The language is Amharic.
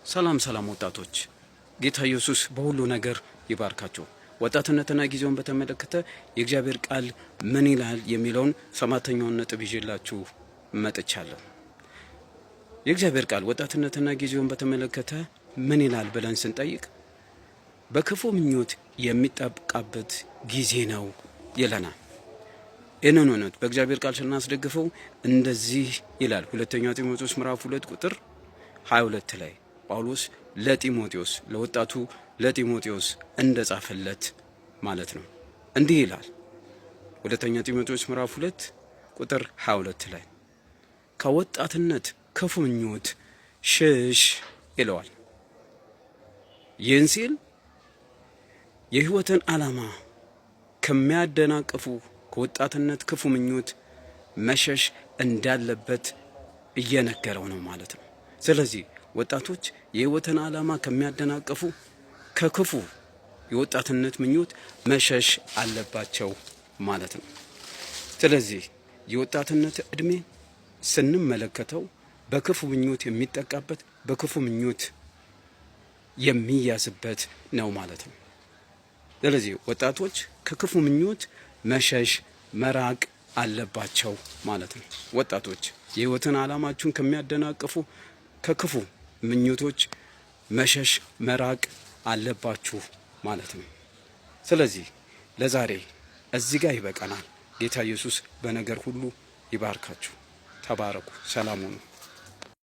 ሰላም ወጣቶች፣ ጌታ ኢየሱስ በሁሉ ነገር ይባርካችሁ። ወጣትነትና ጊዜውን በተመለከተ የእግዚአብሔር ቃል ምን ይላል የሚለውን ሰባተኛውን ነጥብ ይዤላችሁ መጥቻለሁ። የእግዚአብሔር ቃል ወጣትነትና ጊዜውን በተመለከተ ምን ይላል ብለን ስንጠይቅ በክፉ ምኞት የሚጣብቃበት ጊዜ ነው ይለናል። ይህንን እውነት በእግዚአብሔር ቃል ስናስደግፈው እንደዚህ ይላል። ሁለተኛ ጢሞቴዎስ ምዕራፍ 2 ቁጥር 22 ላይ ጳውሎስ ለጢሞቴዎስ ለወጣቱ ለጢሞቴዎስ እንደጻፈለት ማለት ነው። እንዲህ ይላል ሁለተኛ ጢሞቴዎስ ምዕራፍ 2 ቁጥር 22 ላይ ከወጣትነት ክፉ ምኞት ሽሽ ይለዋል። ይህን ሲል የሕይወትን ዓላማ ከሚያደናቅፉ ከወጣትነት ክፉ ምኞት መሸሽ እንዳለበት እየነገረው ነው ማለት ነው። ስለዚህ ወጣቶች የሕይወትን ዓላማ ከሚያደናቅፉ ከክፉ የወጣትነት ምኞት መሸሽ አለባቸው ማለት ነው። ስለዚህ የወጣትነት ዕድሜ ስንመለከተው በክፉ ምኞት የሚጠቃበት በክፉ ምኞት የሚያዝበት ነው ማለት ነው። ስለዚህ ወጣቶች ከክፉ ምኞት መሸሽ መራቅ አለባቸው ማለት ነው። ወጣቶች የሕይወትን ዓላማችሁን ከሚያደናቅፉ ከክፉ ምኞቶች መሸሽ መራቅ አለባችሁ ማለት ነው። ስለዚህ ለዛሬ እዚህ ጋር ይበቃናል። ጌታ ኢየሱስ በነገር ሁሉ ይባርካችሁ። ተባረኩ። ሰላም ሁኑ።